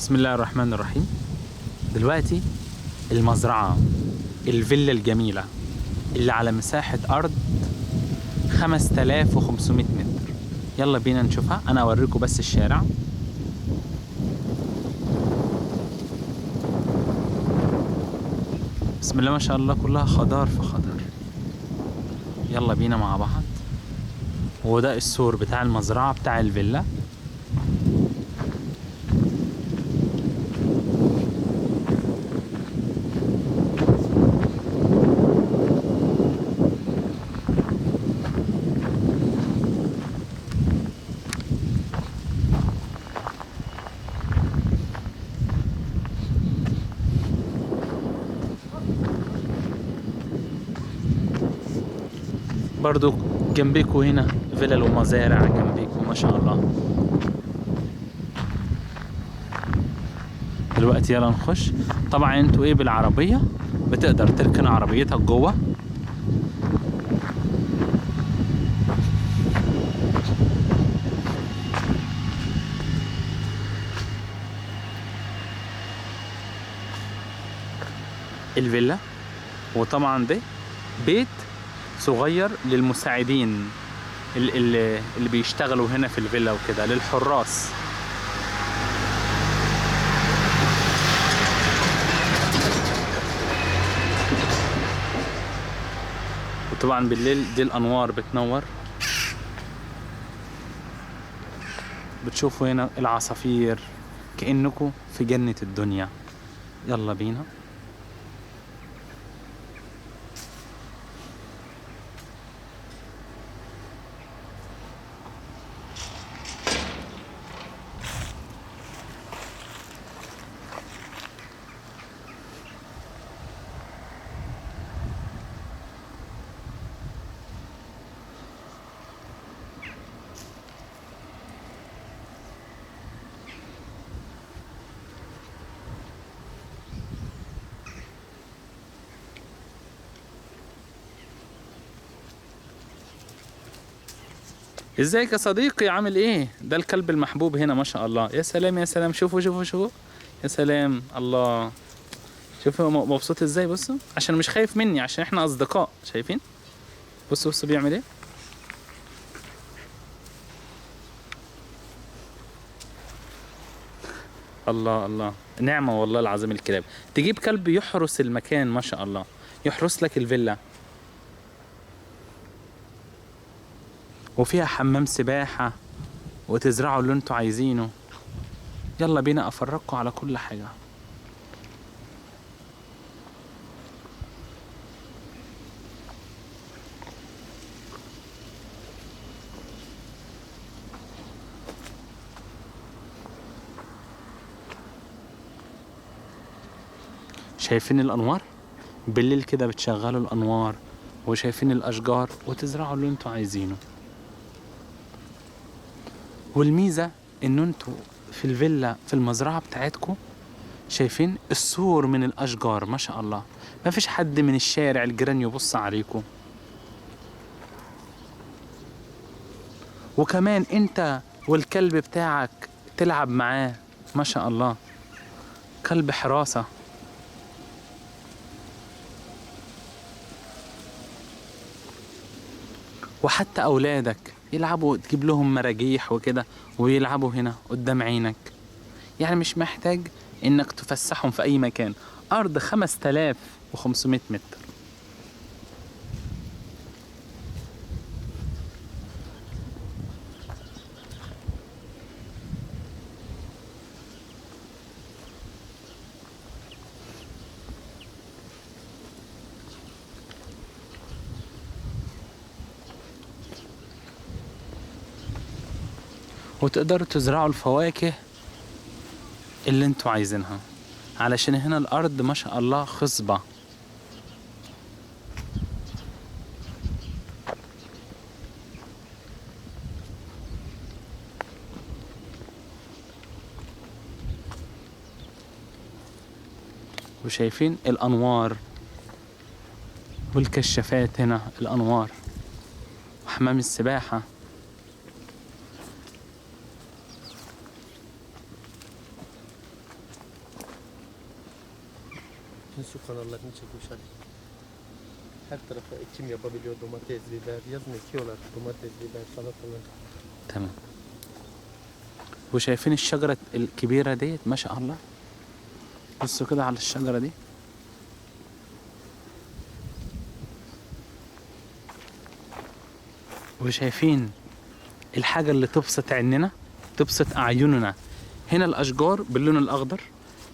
بسم الله الرحمن الرحيم. دلوقتي المزرعة، الفيلا الجميلة اللي على مساحة أرض 5500 متر. يلا بينا نشوفها. أنا أوريكم بس الشارع. بسم الله ما شاء الله، كلها خضار في خضار. يلا بينا مع بعض. وده السور بتاع المزرعة بتاع الفيلا. برضو جنبيكوا هنا فيلل ومزارع جنبيكوا ما شاء الله. دلوقتي يلا نخش. طبعا انتوا ايه بالعربية بتقدر تركن عربيتك جوه. الفيلا. وطبعا ده بيت صغير للمساعدين اللي بيشتغلوا هنا في الفيلا وكده، للحراس. وطبعا بالليل دي الانوار بتنور. بتشوفوا هنا العصافير كأنكم في جنة الدنيا. يلا بينا. ازيك يا صديقي، عامل ايه؟ ده الكلب المحبوب هنا ما شاء الله. يا سلام يا سلام، شوفوا شوفوا شوفوا. يا سلام الله. شوفوا مبسوط ازاي. بصوا عشان مش خايف مني، عشان احنا اصدقاء. شايفين؟ بصوا بصوا بيعمل ايه. الله الله، نعمة والله العظيم. الكلاب تجيب كلب يحرس المكان ما شاء الله، يحرس لك الفيلا. وفيها حمام سباحة، وتزرعوا اللي انتوا عايزينه. يلا بينا افرجكم على كل حاجة. شايفين الانوار؟ بالليل كده بتشغلوا الانوار، وشايفين الاشجار، وتزرعوا اللي انتوا عايزينه. والميزة ان انتوا في الفيلا في المزرعة بتاعتكم شايفين السور من الاشجار ما شاء الله. ما فيش حد من الشارع الجيران يبص عليكم. وكمان انت والكلب بتاعك تلعب معاه ما شاء الله. كلب حراسة. وحتى اولادك يلعبوا، تجيب لهم مراجيح وكده ويلعبوا هنا قدام عينك. يعني مش محتاج انك تفسحهم في اي مكان. ارض 5500 متر. وتقدروا تزرعوا الفواكه اللي انتوا عايزينها، علشان هنا الارض ما شاء الله خصبة. وشايفين الانوار والكشافات هنا، الانوار وحمام السباحة. Su kanallarını çekmişler. Her tarafa ekim yapabiliyor, domates, biber. Yazın ekiyorlar domates, biber, salatalar. تمام. وشايفين الشجرة الكبيرة ديت ما شاء الله. بصوا كده على الشجرة دي. وشايفين الحاجة اللي تبسط عيننا، تبسط أعيننا. هنا الأشجار باللون الأخضر،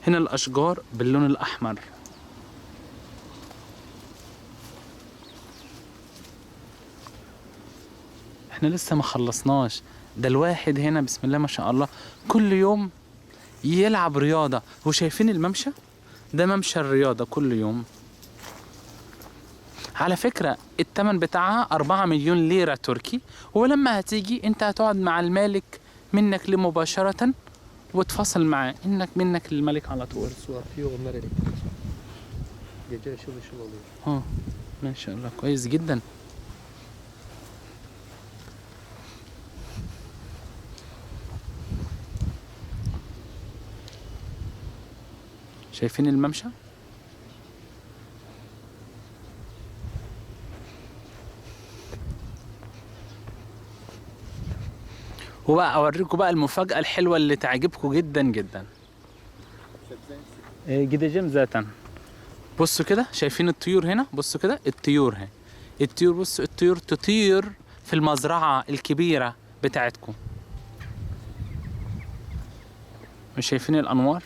هنا الأشجار باللون الأحمر. احنا لسه ما خلصناش. ده الواحد هنا بسم الله ما شاء الله كل يوم يلعب رياضة. وشايفين الممشى ده ممشى الرياضة كل يوم. على فكرة التمن بتاعها 4 مليون ليرة تركي. ولما هتيجي انت هتقعد مع المالك منك لمباشرة وتفصل معاه انك منك للملك على طول. Su atıyor, onlar elektrik. Gece ışıl ışıl oluyor. ما شاء الله كويس جدا. شايفين الممشى؟ وبقى اوريكم بقى المفاجأة الحلوة اللي تعجبكم جدا جدا. جديجيم ذاتا. بصوا كده شايفين الطيور هنا؟ بصوا كده الطيور اهي. الطيور بصوا الطيور تطير في المزرعة الكبيرة بتاعتكم. مش شايفين الأنوار؟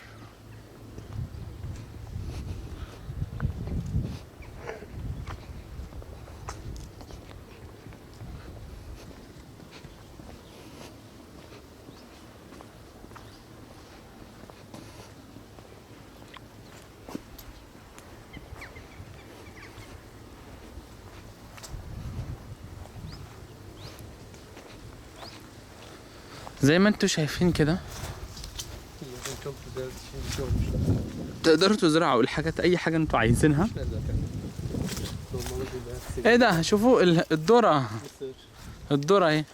زي ما انتوا شايفين كده Yazın çok güzel şimdi şey olmuşlar. تقدروا تزرعوا الحاجات اي حاجة انتوا عايزينها. Zaten. Dolmalı biber, ايه ده؟ شوفوا الذرة. mısır. الذرة اهي.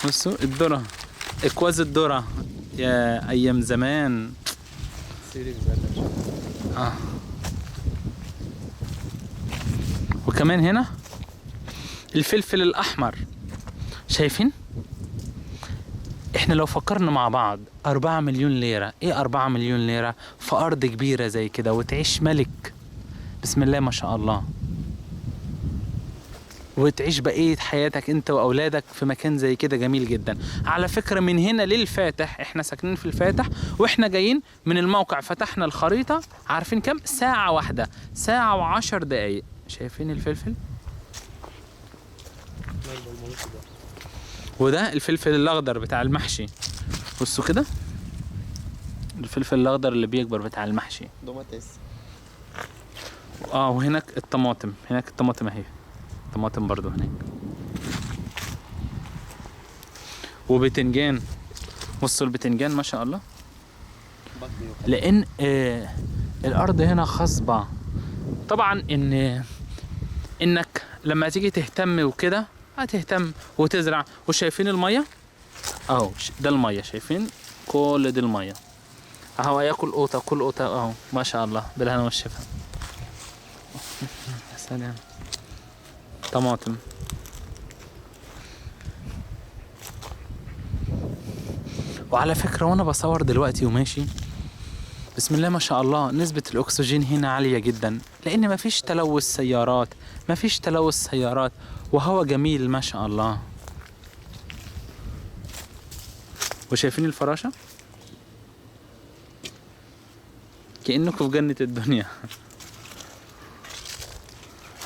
بصوا الذرة، اكواز الذرة يا ايام زمان. Sivri biberler. وكمان هنا الفلفل الأحمر. شايفين؟ احنا لو فكرنا مع بعض 4 مليون ليرة، ايه 4 مليون ليرة في أرض كبيرة زي كده وتعيش ملك بسم الله ما شاء الله، وتعيش بقية حياتك انت وأولادك في مكان زي كده جميل جدا. على فكرة من هنا للفاتح، احنا ساكنين في الفاتح واحنا جايين من الموقع فتحنا الخريطة، عارفين كم؟ ساعة واحدة، ساعة و10 دقايق. شايفين الفلفل؟ Bunlar dolmalı biber. وده الفلفل الأخضر بتاع المحشي. بصوا كده الفلفل الأخضر اللي بيكبر بتاع المحشي. Domates. وهناك الطماطم، هناك الطماطم اهي، طماطم برضو هناك. وبتنجان. بصوا البتنجان ما شاء الله. Bakmıyor. لأن الأرض هنا خصبة. طبعا إنك لما تيجي تهتم وكده هتهتم وتزرع. وشايفين المية اهو، ده المية، شايفين كل دي المية اهو. ياكل قوطة، كل قوطة اهو ما شاء الله بالهنا والشفا. يا سلام. طماطم. وعلى فكرة وانا بصور دلوقتي وماشي بسم الله ما شاء الله نسبة الاكسجين هنا عالية جدا، لان مفيش تلوث سيارات، مفيش تلوث سيارات، وهوا جميل ما شاء الله. وشايفين الفراشة كأنكم في جنة الدنيا.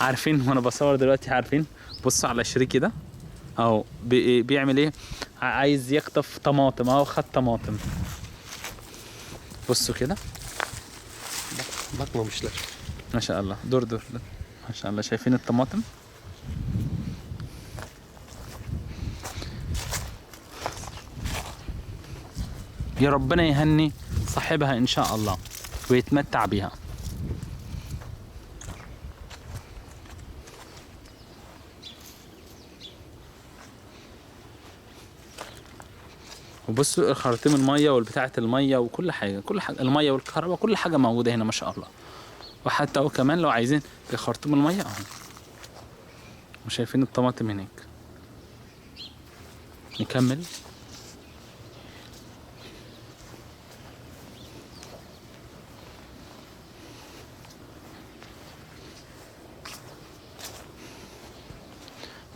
عارفين وانا بصور دلوقتي؟ عارفين بصوا على شريكي ده اهو بيعمل ايه؟ عايز يقطف طماطم اهو، خد طماطم. بصوا كده Bakmamışlar. ما شاء الله. دور ما شاء الله. شايفين الطماطم؟ يا ربنا يهني صاحبها ان شاء الله ويتمتع بها. وبصوا خراطيم الميه والبتاعه الميه وكل حاجه، كل حاجه، الميه والكهرباء كل حاجه موجوده هنا ما شاء الله. وحتى هو كمان لو عايزين بيخرطوا من الميه اهو. وشايفين الطماطم هناك. نكمل.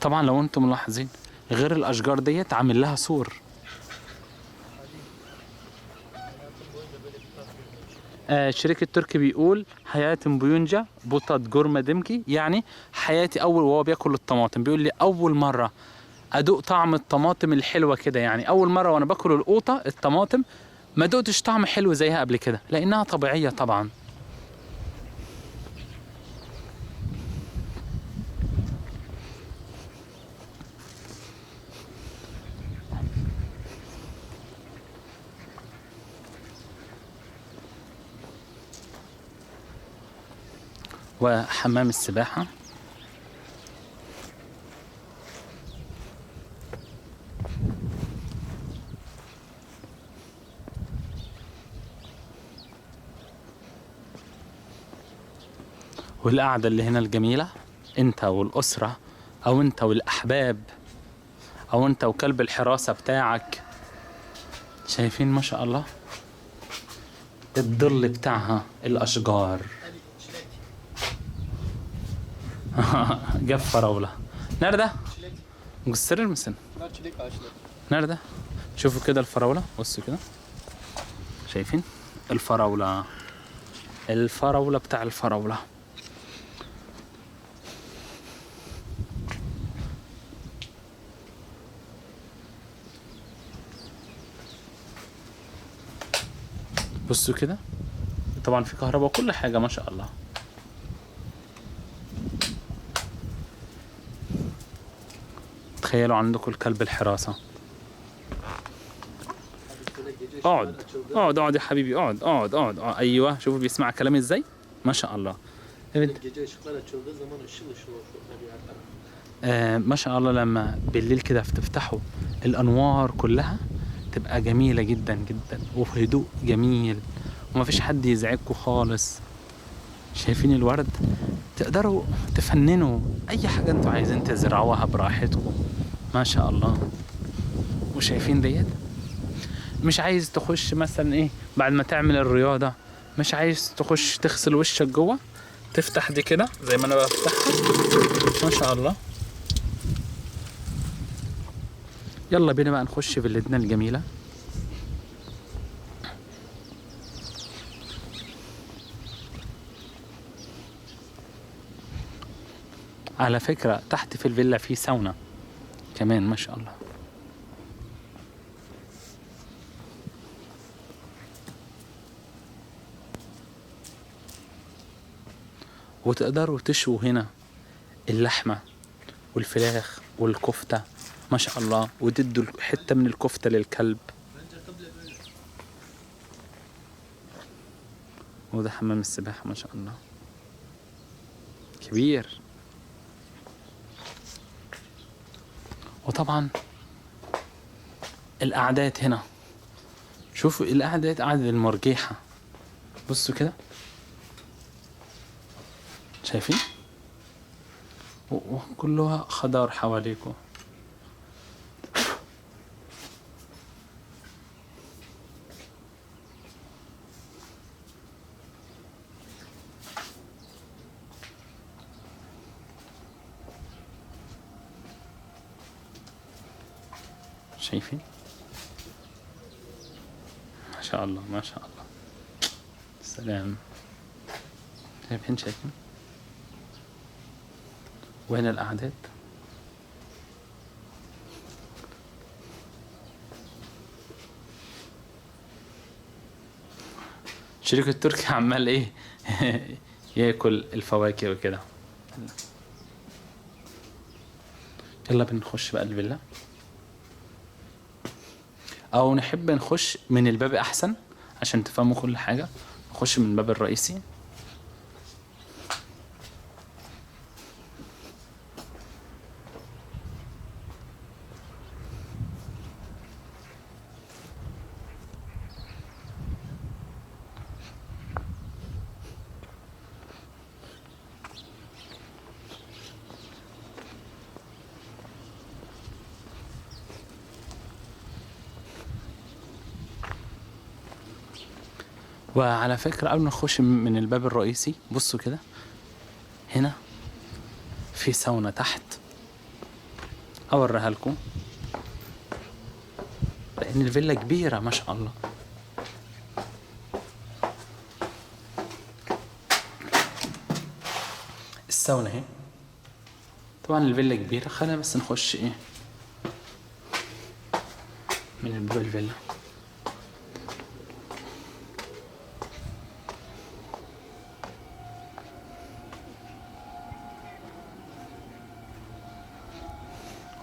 طبعا لو انتم ملاحظين غير الاشجار ديت عامل لها سور. الشريك التركي بيقول حياة بوينجا بوطة جورما دمكي، يعني حياتي اول وهو بياكل الطماطم. بيقول لي اول مرة ادوق طعم الطماطم الحلوة كده، يعني اول مرة وانا باكل القوطة الطماطم ما دقتش طعم حلو زيها قبل كده لانها طبيعية طبعا. وحمام السباحة. والقعدة اللي هنا الجميلة، انت والأسرة او انت والأحباب او انت وكلب الحراسة بتاعك. شايفين ما شاء الله الظل بتاعها، الأشجار. جاب فراولة. نرده مقصر المسن. نرده. شوفوا كده الفراولة، بصوا كده. شايفين الفراولة، الفراولة بتاع الفراولة. بصوا كده. طبعا في كهرباء وكل حاجة ما شاء الله. تخيلوا عندكم الكلب الحراسة. اقعد اقعد اقعد يا حبيبي، اقعد اقعد اقعد. ايوه شوفوا بيسمع كلامي ازاي ما شاء الله. ما شاء الله لما بالليل كده تفتحوا الانوار كلها تبقى جميلة جدا جدا وهدوء جميل ومفيش حد يزعجكم خالص. شايفين الورد، تقدروا تفننوا اي حاجة انتوا عايزين تزرعوها براحتكم ما شاء الله. وشايفين ديت، مش عايز تخش مثلا ايه بعد ما تعمل الرياضة، مش عايز تخش تغسل وشك جوه، تفتح دي كده زي ما انا بفتحها ما شاء الله. يلا بينا بقى نخش فيلتنا الجميلة. على فكرة تحت في الفيلا في ساونا كمان ما شاء الله. وتقدروا تشووا هنا اللحمة والفراخ والكفتة ما شاء الله، وتدوا حتة من الكفتة للكلب. وده حمام السباحة ما شاء الله كبير. وطبعا القعدات هنا، شوفوا القعدات، قعدة المرجيحة بصوا كده شايفين، وكلها خضار حواليكم. شايفين ما شاء الله ما شاء الله. سلام. شايفين وين القعدات. شريك التركي عمال ايه ياكل الفواكه وكده. يلا بنخش بقى الفيلا، او نحب نخش من الباب احسن عشان تفهموا كل حاجة. نخش من الباب الرئيسي. وعلى فكرة قبل ما نخش من الباب الرئيسي بصوا كده، هنا في ساونا تحت اوريها لكم، لان الفيلا كبيرة ما شاء الله. الساونا اهي، طبعا الفيلا كبيرة. خلينا بس نخش ايه من الباب الفيلا.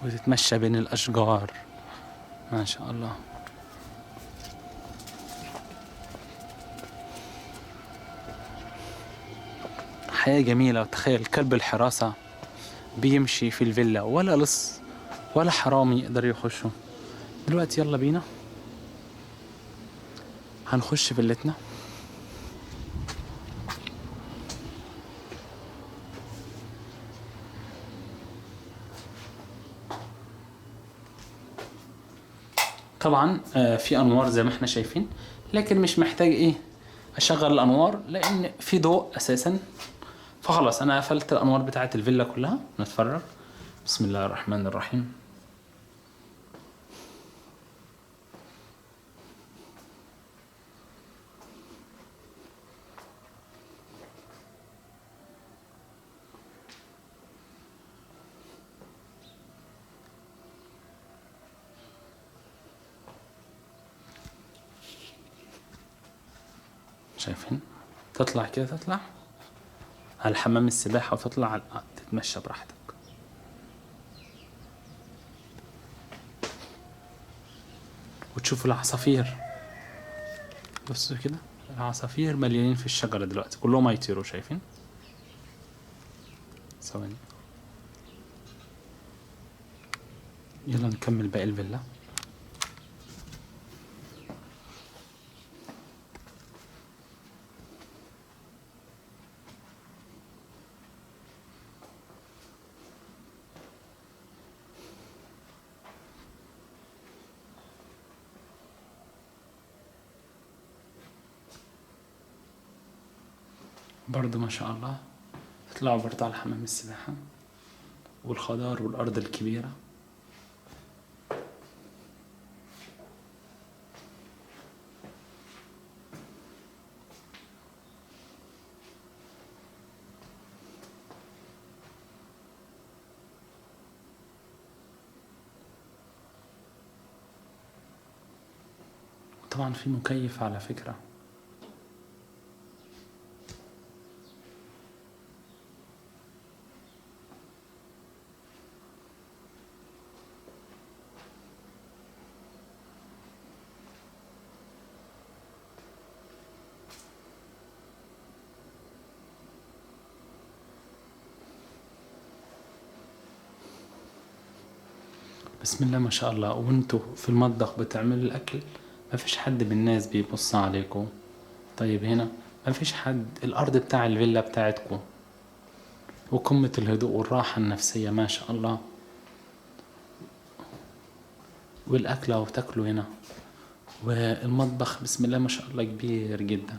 وتتمشى بين الأشجار ما شاء الله. حياة جميلة. وتخيل كلب الحراسة بيمشي في الفيلا، ولا لص ولا حرامي يقدر يخشه. دلوقتي يلا بينا هنخش فيلتنا. طبعا في انوار زي ما احنا شايفين، لكن مش محتاج ايه اشغل الانوار لان في ضوء اساسا. فخلاص انا قفلت الانوار بتاعه الفيلا كلها. نتفرج. بسم الله الرحمن الرحيم. شايفين؟ تطلع كده، تطلع على حمام السباحة وتطلع على تتمشى براحتك. وتشوفوا العصافير. بصوا كده العصافير مليانين في الشجرة دلوقتي، كلهم هيطيروا. شايفين؟ ثواني يلا نكمل باقي الفيلا. برضو ما شاء الله تطلعوا برضو على حمام السباحة والخضار والأرض الكبيرة. طبعا في مكيف على فكرة. بسم الله ما شاء الله. وانتوا في المطبخ بتعملوا الأكل ما فيش حد من الناس بيبص عليكم. طيب هنا ما فيش حد. الأرض بتاع الفيلا بتاعتكم وقمة الهدوء والراحة النفسية ما شاء الله. والأكلة وتاكلوا هنا. والمطبخ بسم الله ما شاء الله كبير جدا.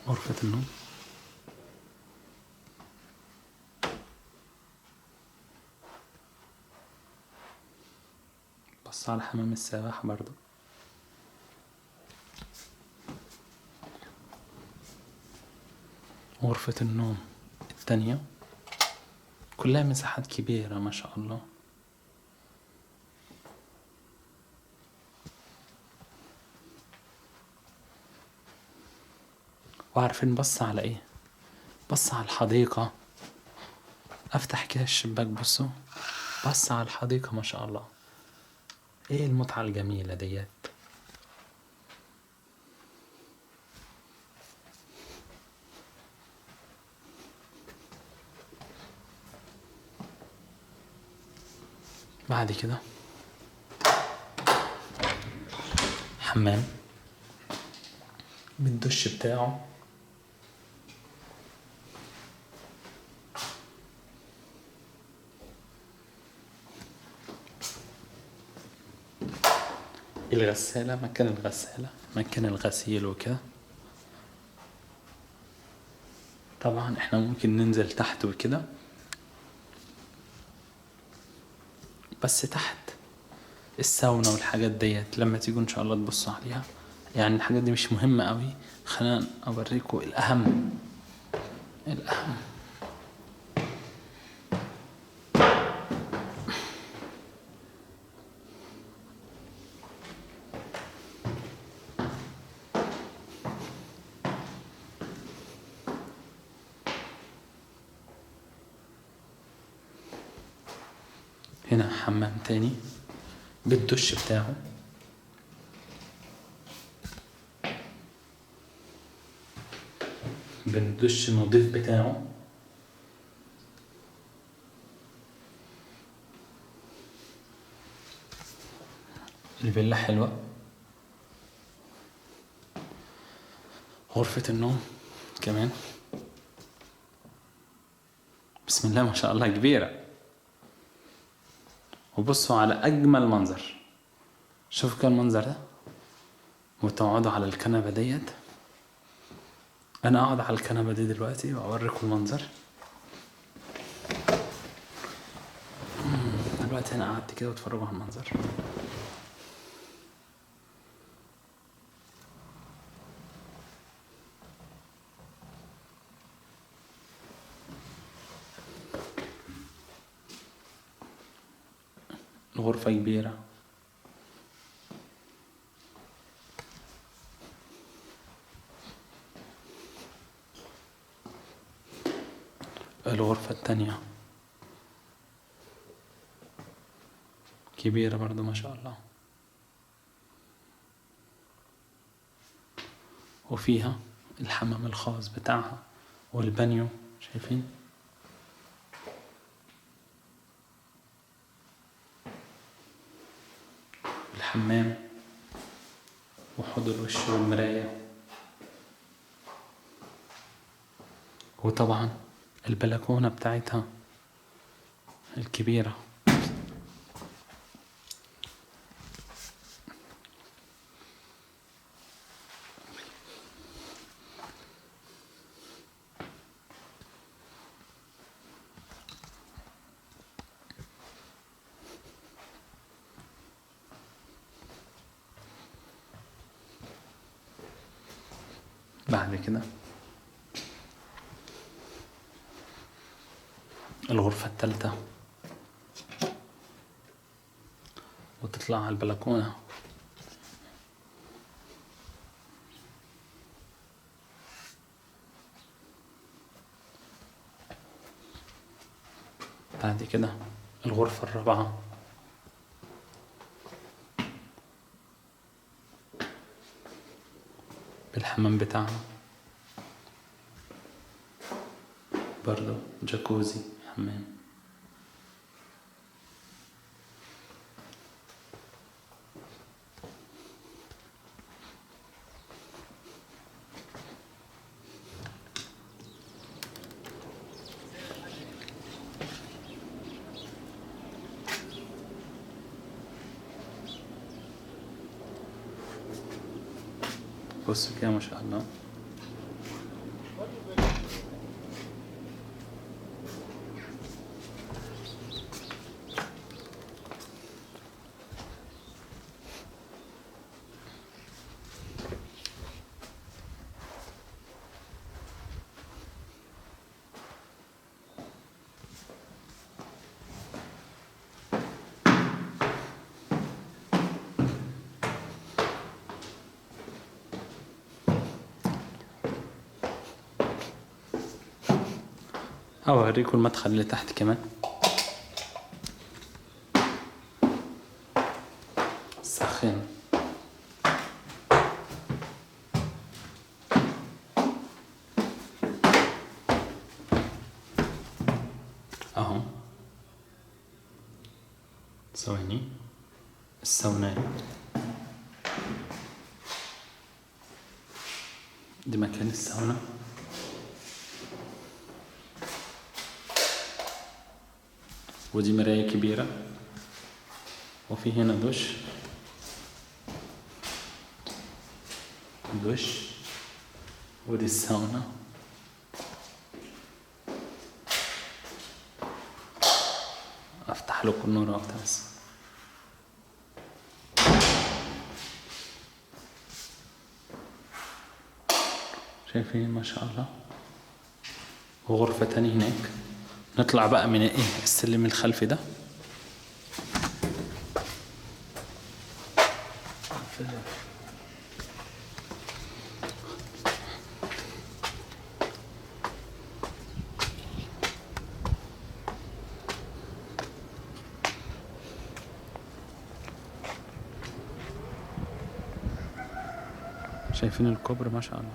غرفة النوم. بص على حمام السباحة برضو. غرفة النوم التانية كلها مساحات كبيرة ما شاء الله. وعارفين بص على ايه؟ بص على الحديقة. افتح كده الشباك بصوا، بص على الحديقة ما شاء الله. ايه المتعة الجميلة ديت. بعد كده حمام بالدش بتاعه. الغسالة، مكان الغسالة، مكان الغسيل وكده. طبعا احنا ممكن ننزل تحت وكده، بس تحت الساونا والحاجات ديت لما تيجوا ان شاء الله تبصوا عليها. يعني الحاجات دي مش مهمة قوي، خلينا اوريكم الاهم. الاهم هنا حمام تاني بالدش بتاعه، بالدش النظيف بتاعه. الفيلا حلوة. غرفة النوم كمان بسم الله ما شاء الله كبيرة. وبصوا على أجمل منظر، شوفوا كده المنظر ده، وتقعدوا على الكنبة ديت. أنا أقعد على الكنبة دي دلوقتي وأوريكم المنظر. دلوقتي أنا قعدت كده واتفرجوا على المنظر. الغرفة كبيرة. الغرفة التانية كبيرة برضو ما شاء الله، وفيها الحمام الخاص بتاعها والبانيو، شايفين؟ الحمام وحوض الوش والمراية، وطبعا البلكونة بتاعتها الكبيرة. بعد كده الغرفة الثالثة، وتطلع على البلكونة. بعد كده الغرفة الرابعة، بالحمام بتاعها برضو، جاكوزي حمام. بصوا كده ما شاء الله. أوريكم المدخل اللي تحت كمان، سخن. أهو ثواني، الساونا دي مكان الساونا. ودي مراية كبيرة، وفي هنا دش ودي الساونا. افتح لكم النور اكتر بس. شايفين ما شاء الله. وغرفة تانية هناك. نطلع بقى من السلم الخلفي ده. شايفين الكوبري ما شاء الله.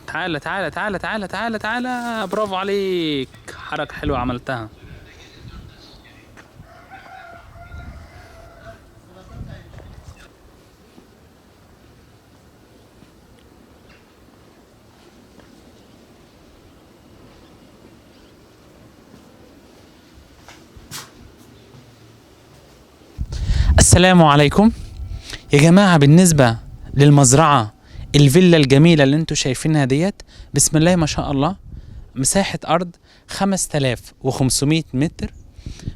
تعالى تعالى تعالى تعالى تعالى تعالى، برافو عليك، حركة حلوة عملتها. السلام عليكم يا جماعة. بالنسبة للمزرعة الفيلا الجميلة اللي انتوا شايفينها ديت، بسم الله ما شاء الله، مساحة أرض 5500 متر.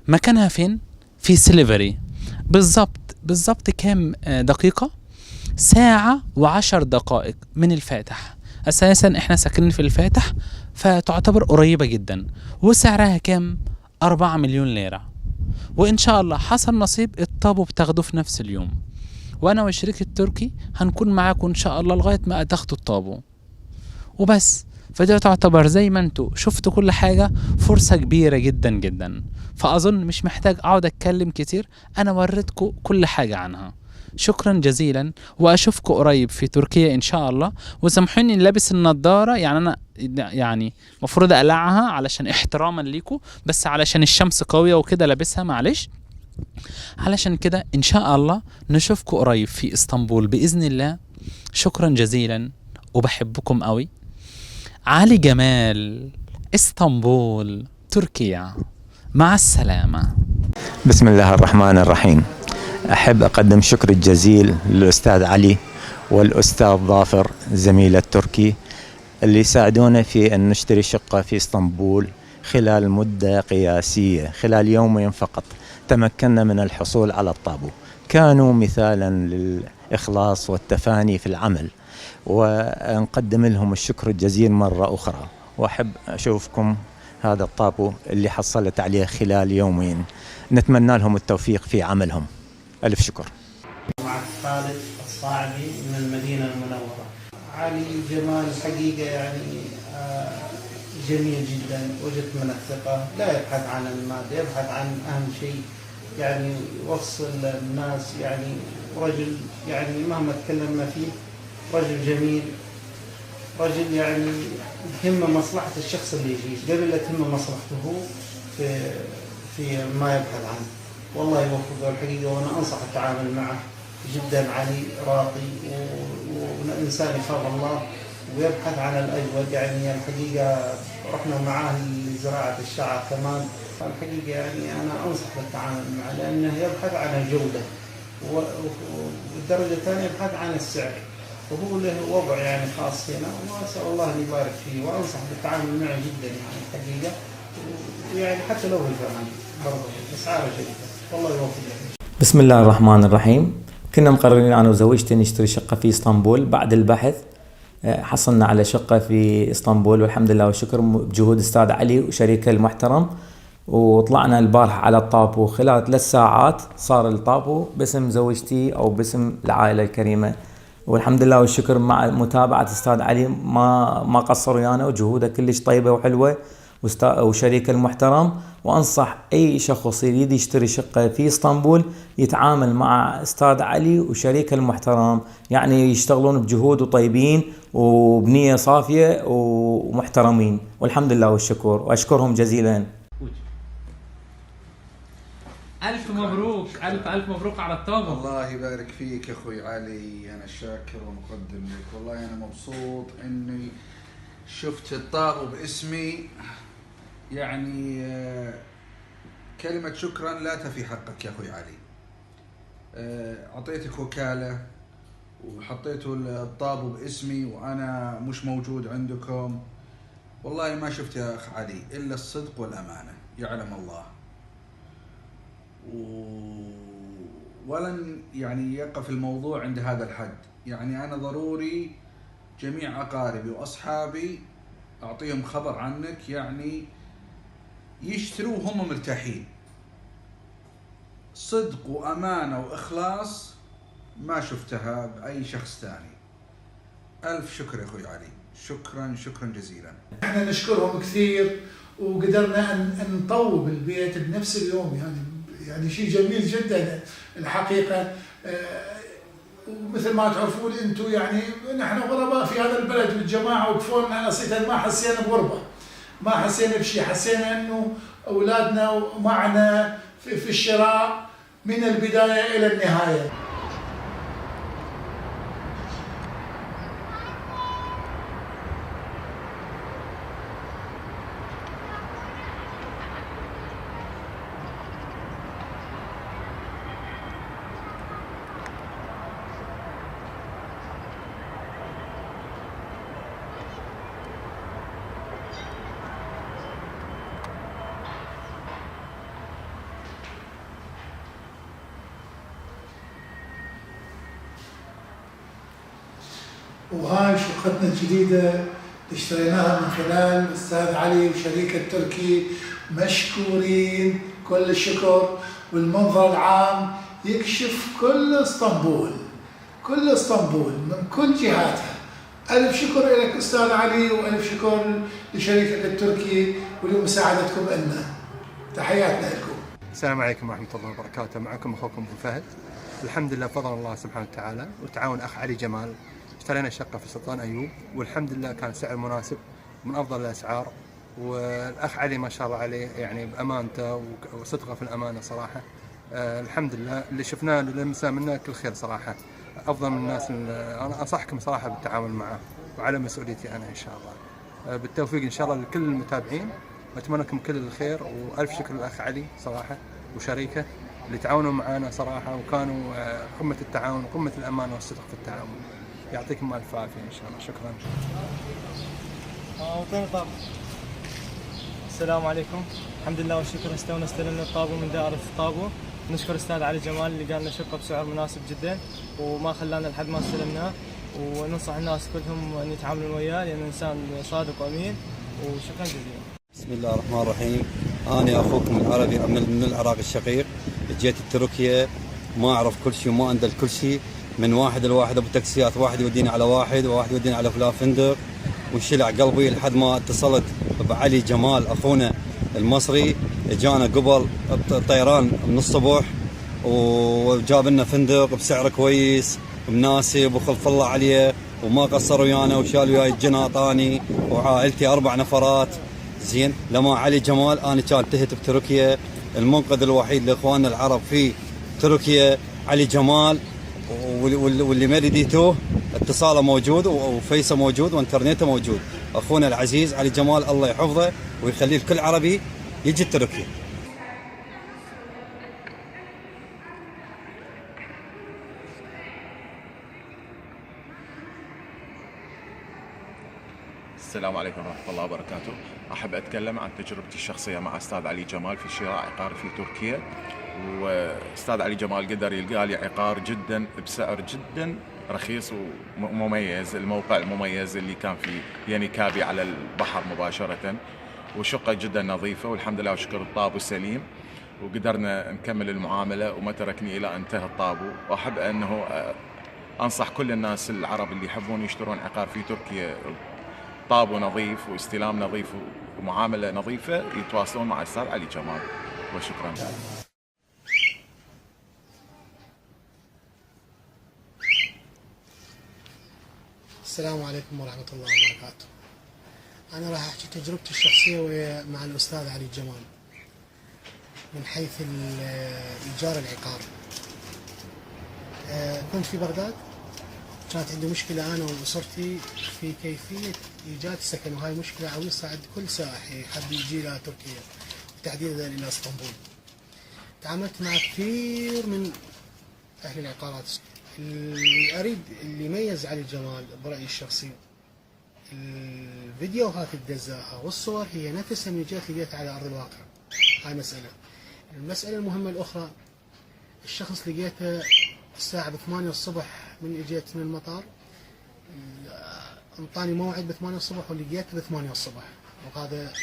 مكانها فين؟ في سيلفري. بالظبط كام دقيقة؟ ساعة و10 دقائق من الفاتح. أساسا احنا ساكنين في الفاتح، فتعتبر قريبة جدا. وسعرها كام؟ 4 مليون ليرة. وإن شاء الله حصل نصيب الطابو بتاخده في نفس اليوم، وانا والشريك التركي هنكون معاكم ان شاء الله لغايه ما تاخدوا الطابو وبس. فده تعتبر زي ما انتوا شفتوا كل حاجه، فرصه كبيره جدا جدا. فاظن مش محتاج اقعد اتكلم كتير، انا وريتكم كل حاجه عنها. شكرا جزيلا، واشوفكم قريب في تركيا ان شاء الله. وسامحوني لابس النضاره، يعني انا يعني مفروض اقلعها علشان احتراما ليكم، بس علشان الشمس قويه وكده لابسها، معلش. علشان كده ان شاء الله نشوفكم قريب في اسطنبول باذن الله. شكرا جزيلا وبحبكم قوي. علي جمال، اسطنبول، تركيا. مع السلامة. بسم الله الرحمن الرحيم. أحب أقدم شكر الجزيل للأستاذ علي والأستاذ ظافر زميل التركي اللي ساعدونا في أن نشتري شقة في اسطنبول خلال مدة قياسية، خلال يومين فقط تمكنا من الحصول على الطابو. كانوا مثالا للإخلاص والتفاني في العمل، ونقدم لهم الشكر الجزيل مرة أخرى. وأحب أشوفكم هذا الطابو اللي حصلت عليه خلال يومين. نتمنى لهم التوفيق في عملهم. ألف شكر. مع خالد الصاعبي من المدينة المنورة. علي جمال حقيقة يعني جميل جدا، وجدت من الثقة، لا يبحث عن المادة، يبحث عن أهم شيء يعني يوصل الناس، يعني رجل يعني مهما تكلمنا فيه رجل جميل، رجل يعني يهم مصلحة الشخص اللي يجي قبل لا تهم مصلحته هو في ما يبحث عنه. والله يوفقه الحقيقة، وأنا أنصح التعامل معه جدا. علي راقي وإنسان يخاف الله ويبحث عن الأجود. يعني الحقيقة رحنا معاه لزراعة الشعر كمان. الحقيقة يعني أنا أنصح بالتعامل معه لأنه يبحث عن الجودة، والدرجة الثانية يبحث عن السعر، وهو له وضع يعني خاص هنا، وأسأل الله أن يبارك فيه. وأنصح بالتعامل معه جدا يعني الحقيقة، ويعني حتى لو الفهم برضه أسعاره جيدة. والله يوفقك. بسم الله الرحمن الرحيم. كنا مقررين أنا وزوجتي نشتري شقة في اسطنبول. بعد البحث حصلنا على شقة في اسطنبول، والحمد لله والشكر بجهود أستاذ علي وشريكه المحترم. وطلعنا البارحة على الطابو. خلال 3 ساعات صار الطابو باسم زوجتي أو باسم العائلة الكريمة، والحمد لله والشكر مع متابعة أستاذ علي ما قصر ويانا، وجهوده كلش طيبة وحلوة، وشريك المحترم. وأنصح أي شخص يريد يشتري شقة في اسطنبول يتعامل مع أستاذ علي وشريك المحترم، يعني يشتغلون بجهود وطيبين وبنية صافية ومحترمين، والحمد لله والشكر، وأشكرهم جزيلا. ألف مبروك، ألف مبروك على الطابو. الله يبارك فيك يا أخوي علي، أنا شاكر ومقدم لك. والله أنا مبسوط إني شفت الطابو باسمي. يعني كلمة شكرا لا تفي حقك يا أخوي علي. أعطيتك وكالة وحطيتوا الطابو باسمي وأنا مش موجود عندكم. والله ما شفت يا أخ علي إلا الصدق والأمانة، يعلم الله. ولن يعني يقف الموضوع عند هذا الحد. يعني أنا ضروري جميع أقاربي وأصحابي أعطيهم خبر عنك، يعني يشتروا وهم مرتاحين. صدق وأمانة وإخلاص ما شفتها بأي شخص ثاني. ألف شكر يا أخوي علي، شكرا شكرا جزيلا. احنا نشكرهم كثير، وقدرنا أن نطوب البيت بنفس اليوم، يعني شيء جميل جدا الحقيقة. ومثل ما تعرفون انتم، يعني نحن غرباء في هذا البلد، والجماعة وقفونا أصلا ما حسينا بغربة، ما حسينا بشيء، حسينا انه اولادنا معنا في الشراء من البداية إلى النهاية. وهاي شقتنا الجديدة اللي اشتريناها من خلال الأستاذ علي وشريكه التركي، مشكورين كل الشكر. والمنظر العام يكشف كل اسطنبول، كل اسطنبول من كل جهاتها. ألف شكر لك أستاذ علي، وألف شكر لشريكك التركي ولمساعدتكم لنا. تحياتنا لكم. السلام عليكم ورحمة الله وبركاته. معكم أخوكم أبو فهد. الحمد لله بفضل الله سبحانه وتعالى وتعاون أخ علي جمال اشترينا شقة في سلطان أيوب، والحمد لله كان سعر مناسب من أفضل الأسعار. والأخ علي ما شاء الله عليه، يعني بأمانته وصدقه في الأمانة صراحة. الحمد لله اللي شفناه اللي لمسناه منه كل خير صراحة. أفضل من الناس. أنا أنصحكم صراحة بالتعامل معه، وعلى مسؤوليتي أنا إن شاء الله. بالتوفيق إن شاء الله لكل المتابعين، وأتمنى لكم كل الخير. وألف شكر للأخ علي صراحة وشريكه اللي تعاونوا معنا صراحة، وكانوا قمة التعاون وقمة الأمانة والصدق في التعامل. يعطيكم الف عافيه ان شاء الله. شكرا. السلام عليكم. الحمد لله والشكر، استلمنا الطابو من دائرة الطابو. نشكر استاذ علي جمال اللي قال لنا شقه بسعر مناسب جدا وما خلانا لحد ما استلمناه. وننصح الناس كلهم ان يتعاملون وياه لانه انسان صادق وامين. وشكرا جزيلا. بسم الله الرحمن الرحيم. انا اخوكم العربي من العراق الشقيق. جيت تركيا ما اعرف كل شيء وما اندل كل شيء، من واحد لواحد ابو تاكسيات، واحد يوديني على واحد وواحد يوديني على فلان فندق، وانشلع قلبي لحد ما اتصلت بعلي جمال اخونا المصري. اجانا قبل الطيران من الصبح وجاب لنا فندق بسعر كويس مناسب وخلف الله عليه، وما قصر ويانا وشال وياي الجناط اني وعائلتي 4 نفرات. زين لما علي جمال انا كان تهت بتركيا، المنقذ الوحيد لاخواننا العرب في تركيا علي جمال. واللي ما رديتوه اتصاله موجود وفيسه موجود وانترنته موجود. اخونا العزيز علي جمال الله يحفظه ويخليه لكل عربي يجي تركيا. السلام عليكم ورحمة الله وبركاته. أحب أتكلم عن تجربتي الشخصية مع أستاذ علي جمال في شراء عقار في تركيا. وأستاذ علي جمال قدر يلقى لي عقار جدا بسعر جدا رخيص ومميز. الموقع المميز اللي كان في ينيكابي على البحر مباشرة، وشقة جدا نظيفة والحمد لله وشكر الطابو سليم، وقدرنا نكمل المعاملة وما تركني إلى انتهى الطابو. وأحب أنه أنصح كل الناس العرب اللي يحبون يشترون عقار في تركيا، طابو نظيف واستلام نظيف ومعاملة نظيفة، يتواصلون مع الأستاذ علي جمال. وشكرا. السلام عليكم ورحمة الله وبركاته. أنا راح أحكي تجربتي الشخصية مع الأستاذ علي جمال من حيث إيجار العقار. كنت في بغداد، كانت عندي مشكلة أنا وأسرتي في كيفية إيجاد سكن، وهاي مشكلة عويصة عند كل سائح يحب يجي إلى تركيا وتحديدا إلى اسطنبول. تعاملت مع كثير من أهل العقارات. اللي أريد اللي يميز علي جمال برأيي الشخصي، الفيديوهات الدزاها والصور هي نفسها من جهة لقيتها على أرض الواقع. هاي مسألة. المسألة المهمة الأخرى، الشخص لقيته الساعة 8 الصبح من اجيت من المطار، انطاني موعد 8 الصبح ولقيته 8 الصبح، وهذا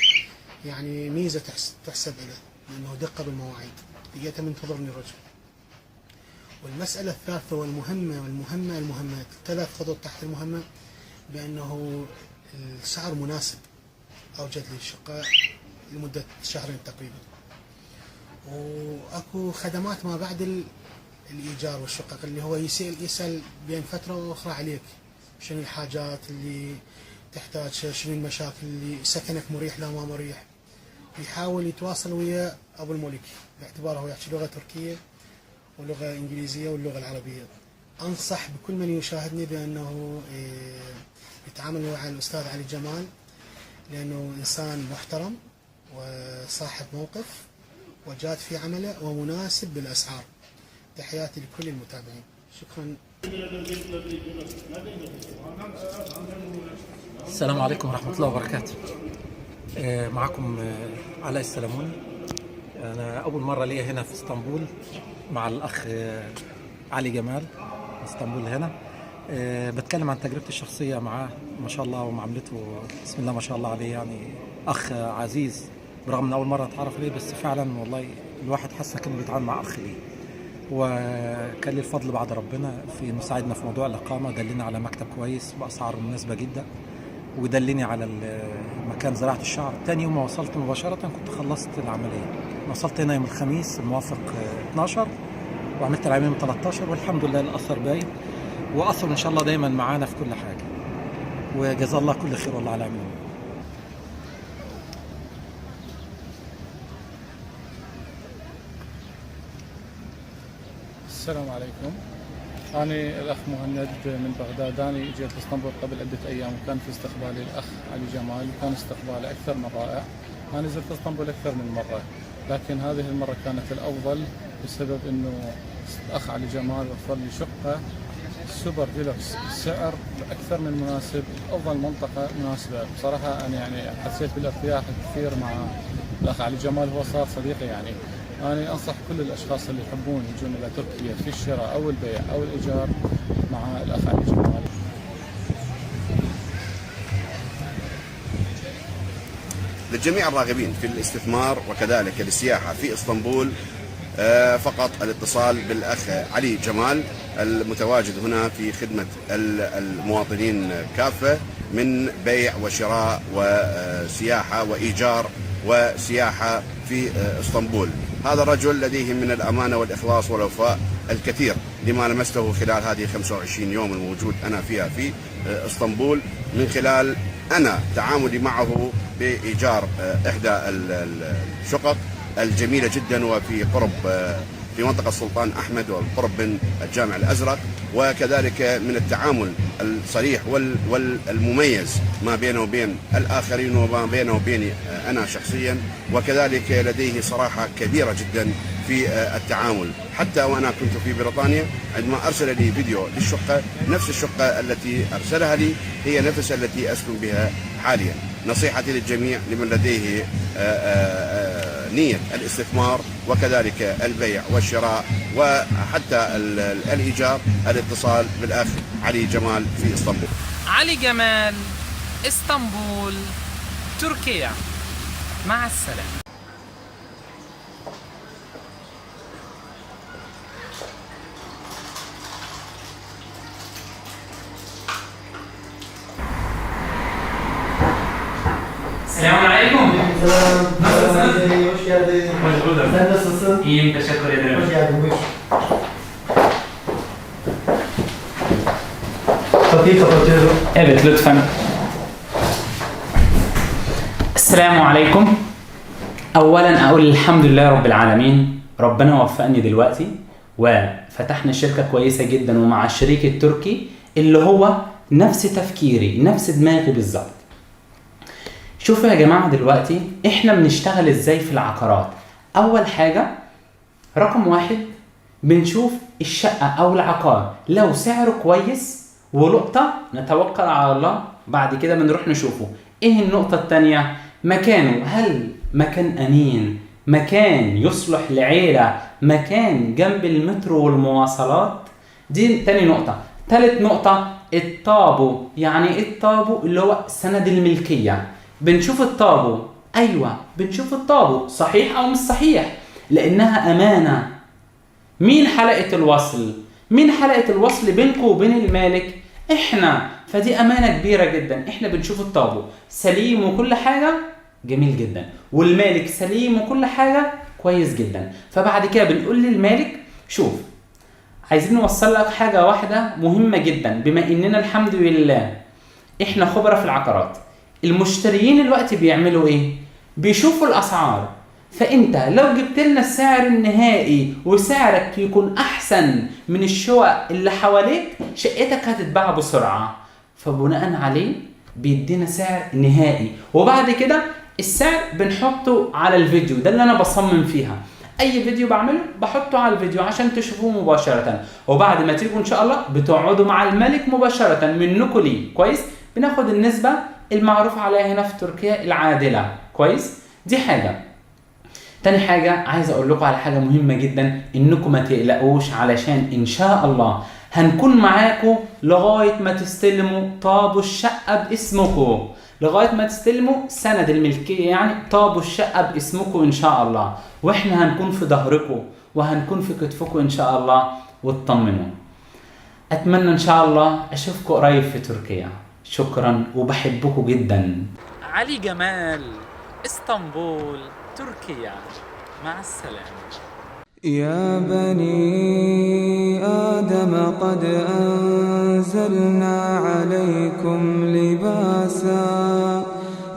يعني ميزة تحسب له لأنه دقة بالمواعيد. لقيته منتظرني رجل. والمسألة الثالثة والمهمة 3 خطوط تحت المهمة، بأنه السعر مناسب. أوجد لي الشقة لمدة 2 شهرين تقريبا، وأكو خدمات ما بعد الإيجار والشقق، اللي هو يسأل بين فترة وأخرى عليك شنو الحاجات اللي تحتاج، شنو المشاكل، اللي سكنك مريح لا ما مريح. يحاول يتواصل ويا أبو الملك باعتباره هو يحكي لغة تركية ولغة إنجليزية واللغة العربية. أنصح بكل من يشاهدني بأنه يتعامل مع الأستاذ علي جمال، لأنه إنسان محترم وصاحب موقف وجاد في عمله ومناسب بالأسعار. تحياتي لكل المتابعين. شكرا. السلام عليكم ورحمة الله وبركاته. معكم علاء السلموني. أنا أول مرة لي هنا في اسطنبول مع الأخ علي جمال اسطنبول هنا. بتكلم عن تجربتي الشخصية معاه، ما شاء الله ومعاملته بسم الله ما شاء الله عليه، يعني أخ عزيز برغم من أول مرة أتعرف عليه، بس فعلا والله الواحد حس كأنه بيتعامل مع أخ ليه. وكان لي الفضل بعد ربنا في إنه ساعدنا في موضوع الإقامة، دلني على مكتب كويس بأسعار مناسبة جدا، ودلني على مكان زراعة الشعر. تاني يوم ما وصلت مباشرة كنت خلصت العملية. وصلت هنا يوم الخميس الموافق 12 وعملت العملية يوم 13، والحمد لله الأثر باين، وأثر إن شاء الله دايما معانا في كل حاجة، وجزا الله كل خير والله على عمله. السلام عليكم. أنا الأخ مهند من بغداد. أنا جيت اسطنبول قبل عدة أيام، وكان في استقبالي الأخ علي جمال، وكان استقباله أكثر من رائع. أنا زرت اسطنبول أكثر من مرة، لكن هذه المرة كانت الأفضل بسبب إنه الأخ علي جمال وفر لي شقة سوبر ديلوكس بسعر أكثر من مناسب، أفضل منطقة مناسبة. بصراحة أنا يعني حسيت بالارتياح كثير مع الأخ علي جمال، هو صار صديقي يعني. أنا أنصح كل الأشخاص اللي يحبون يجون إلى تركيا في الشراء أو البيع أو الإيجار مع الأخ علي جمال. للجميع الراغبين في الاستثمار وكذلك السياحة في اسطنبول، فقط الاتصال بالأخ علي جمال المتواجد هنا في خدمة المواطنين كافة من بيع وشراء وسياحة وإيجار وسياحة في اسطنبول. هذا الرجل لديه من الأمانة والإخلاص والوفاء الكثير لما لمسته خلال هذه 25 يوم الموجود أنا فيها في اسطنبول، من خلال أنا تعاملي معه بإيجار إحدى الشقق الجميلة جدا وفي قرب في منطقة السلطان أحمد والقرب من الجامع الأزرق، وكذلك من التعامل الصريح والمميز ما بينه وبين الآخرين وما بينه وبيني أنا شخصيا، وكذلك لديه صراحة كبيرة جدا في التعامل. حتى وأنا كنت في بريطانيا عندما أرسل لي فيديو للشقة، نفس الشقة التي أرسلها لي هي نفس التي أسكن بها حاليا. نصيحتي للجميع لمن لديه نية الاستثمار وكذلك البيع والشراء وحتى الإيجار، الاتصال بالأخ علي جمال في اسطنبول. علي جمال، اسطنبول، تركيا. مع السلامة. Selamun Aleyküm. Selam. Nasılsın? Hoş geldin. Hoş bulduk. Sen nasılsın? İyiyim, teşekkür ederim. Hoş geldin, buyur. Kapıyı kapatıyorum. Evet, lütfen. السلام عليكم. أولا أقول الحمد لله رب العالمين. ربنا وفقني دلوقتي وفتحنا شركة كويسة جدا ومع الشريك التركي اللي هو نفس تفكيري، نفس دماغي بالظبط. شوفوا يا جماعة دلوقتي احنا بنشتغل ازاي في العقارات. اول حاجة رقم واحد بنشوف الشقة او العقار لو سعره كويس ولقطة نتوكل على الله، بعد كده بنروح نشوفه ايه النقطة التانية، مكانه، هل مكان امين، مكان يصلح لعيلة، مكان جنب المترو والمواصلات. دي تاني نقطة. تالت نقطة الطابو. يعني ايه الطابو؟ اللي هو سند الملكية. بنشوف الطابو، ايوه بنشوف الطابو صحيح او مش صحيح لانها امانه. مين حلقه الوصل؟ مين حلقه الوصل بينكم وبين المالك؟ احنا. فدي امانه كبيره جدا. احنا بنشوف الطابو سليم وكل حاجه جميل جدا، والمالك سليم وكل حاجه كويس جدا. فبعد كده بنقول للمالك شوف عايزين نوصل لك حاجه واحده مهمه جدا، بما اننا الحمد لله احنا خبره في العقارات. المشتريين الوقت بيعملوا ايه؟ بيشوفوا الاسعار. فانت لو جبت لنا السعر النهائي وسعرك يكون احسن من الشقق اللي حواليك، شقتك هتتباع بسرعه. فبناء عليه بيدينا سعر نهائي، وبعد كده السعر بنحطه على الفيديو. ده اللي انا بصمم فيها. اي فيديو بعمله بحطه على الفيديو عشان تشوفوه مباشره، وبعد ما تيجوا ان شاء الله بتقعدوا مع الملك مباشره منكم ليه. كويس؟ بناخد النسبه المعروف عليها هنا في تركيا العادلة. كويس؟ دي حاجة. تاني حاجة عايز اقول لكم على حاجة مهمة جدا، انكم ما تقلقوش علشان ان شاء الله هنكون معاكم لغاية ما تستلموا طابو الشقة باسمكم، لغاية ما تستلموا سند الملكية، يعني طابو الشقة باسمكم ان شاء الله، واحنا هنكون في ظهركم وهنكون في كتفكم ان شاء الله، واطمنوا. اتمنى ان شاء الله اشوفكم قريب في تركيا. شكرا وبحبكم جدا. علي جمال، اسطنبول، تركيا. مع السلامة. يا بني آدم قد أنزلنا عليكم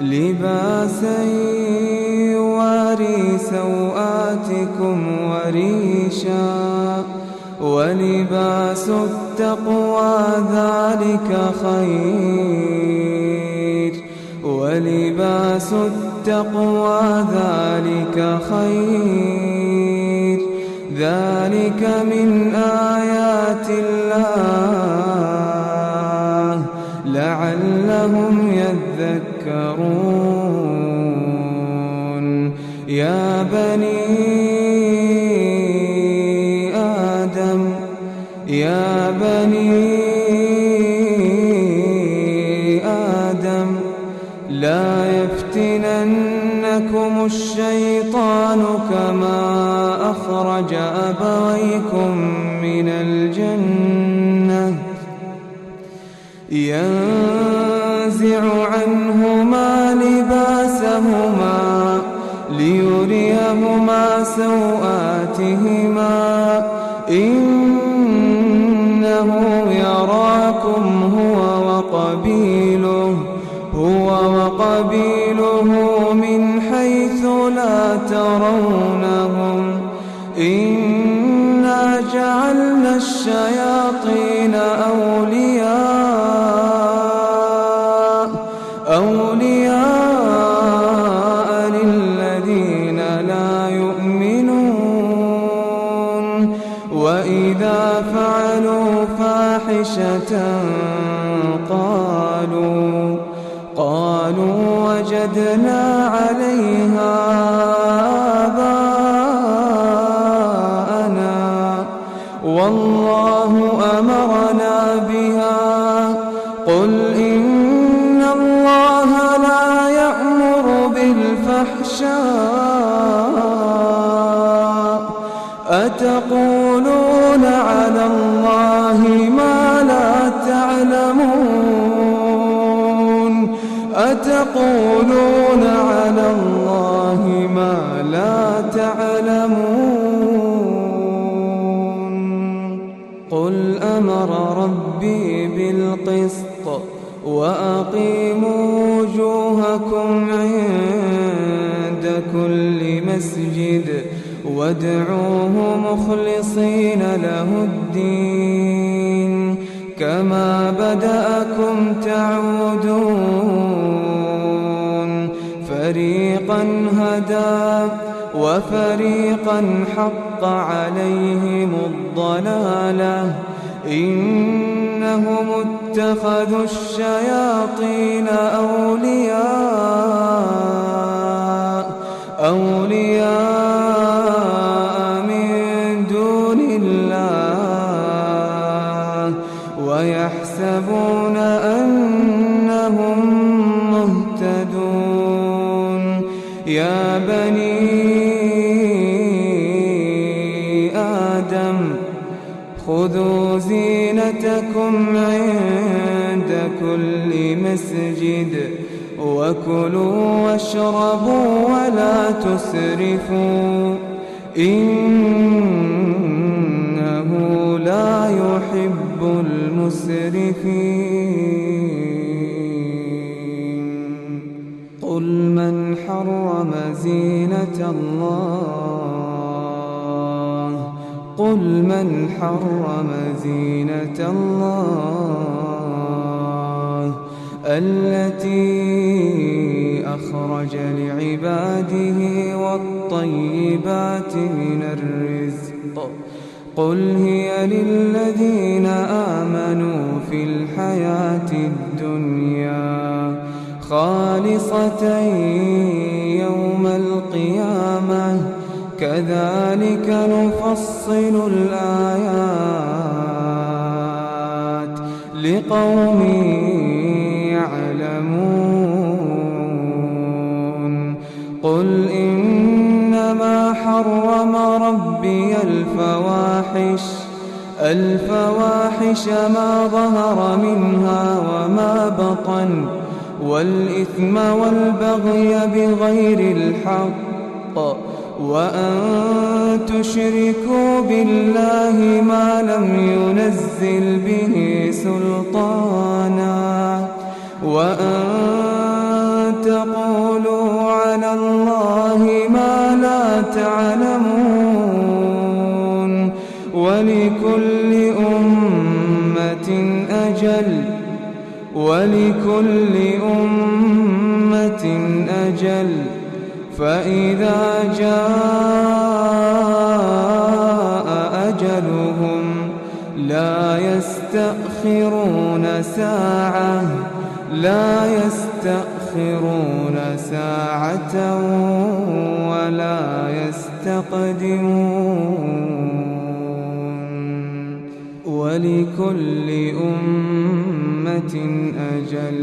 لباسا يواري سوآتكم وريشا، ولباس التقوى ذلك خير، ولباس التقوى ذلك خير، ذلك من آيات الله لعلهم يذكرون. يا بني آدم لا يفتننكم الشيطان كما أخرج أبويكم من الجنة ينزع عنهما لباسهما ليريهما سوآتهما إنه يراكم هو وقبيله من حيث لا ترونهم إنا جعلنا الشياطين أولياء للذين لا يؤمنون وإذا فعلوا فاحشة قالوا وجدنا عليها آباءنا والله أمرنا بها قل إن الله لا يأمر بالفحشاء يشاء أتقولون على الله ما لا تعلمون أتقولون على الله ما لا تعلمون قل أمر ربي بالقسط وأقيموا وجوهكم عند كل مسجد وادعوه مخلصين له الدين كما بدأكم تعودون فريقا هدى وفريقا حق عليهم الضلالة إنهم اتخذوا الشياطين أولياء من دون الله ويحسبون أنهم مهتدون يا بني آدم خذوا زينتكم عند كل مسجد وكلوا واشربوا ولا تسرفوا إنه لا يحب المسرفين قل من حرم زينة الله قل من حرم زينة الله التي أخرج لعباده والطيبات من الرزق قل هي للذين آمنوا في الحياة الدنيا خالصة يوم القيامة كذلك نفصل الآيات لقوم يعلمون قل إنما حرم ربي الفواحش ما ظهر منها وما بطن والإثم والبغي بغير الحق وأن تشركوا بالله ما لم ينزل به سلطانا وأن تقولوا على الله ما لا تعلمون ولكل أمة أجل فإذا جاء أجلهم لا يستأخرون ساعة ولا يستقدمون ولكل أمة أجل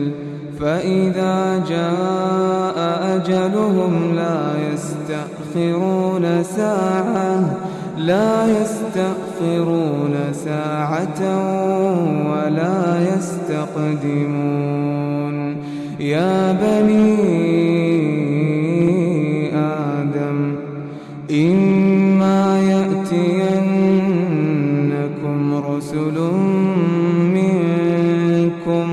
فإذا جاء أجلهم لا يستأخرون ساعة ولا يستقدمون يا بني آدم إما يأتينكم رسل منكم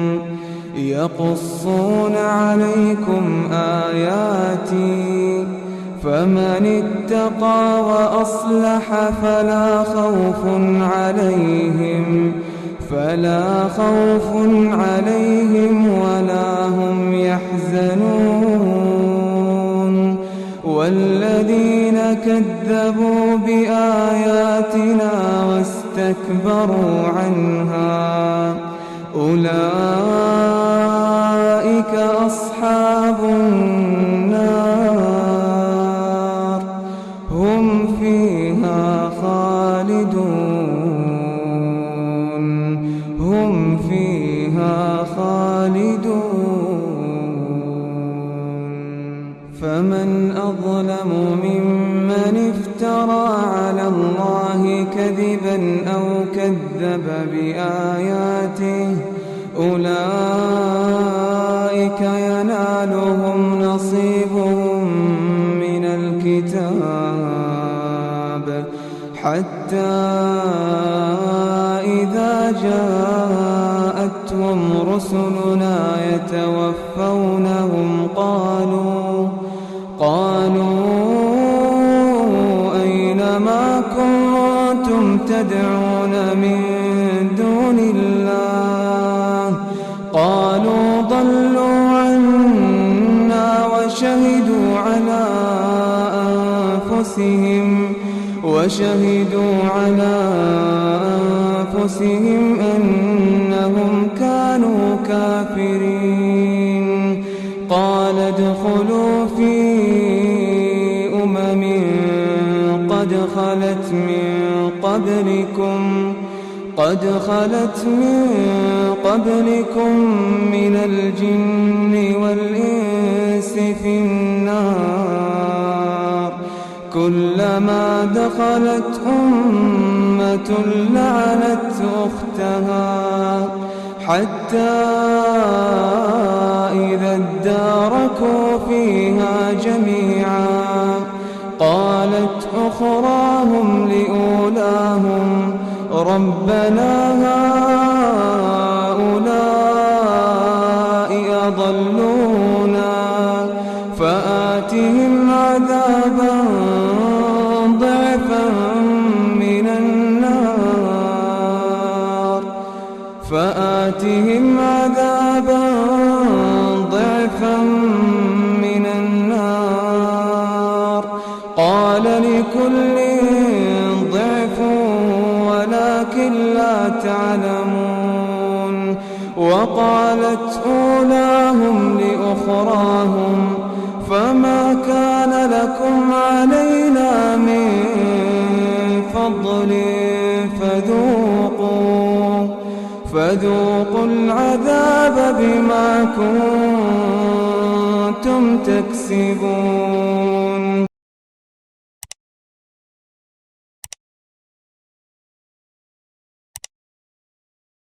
يقصون عليكم آياتي فمن اتقى وأصلح فلا خوف عليهم ولا هم يحزنون والذين كذبوا بآياتنا واستكبروا عنها أولئك أصحاب النار هم فيها خالدون فمن كاذبا أو كذب بآياته أولئك ينالهم نصيبهم من الكتاب حتى إذا جاءتهم رسلنا يتوفونهم قالوا أين ما كنتم تدعون من دون الله قالوا ضلوا عنا وشهدوا على أنفسهم أنهم كانوا كافرين قال ادخلوا في أمم قد خلت من قبلكم من الجن والإنس في النار كلما دخلت أمة لعنت أختها حتى إذا اداركوا فيها جميعا قالت أخراهم لأولاهم ربنا هؤلاء أضلونا فآتهم عذابا ضعفا من النار قال لكل ضعف ولكن لا تعلمون وقالت أولاهم لأخراهم فما كان لكم علينا من فضل فذوقوا العذاب بما كنتم تكسبون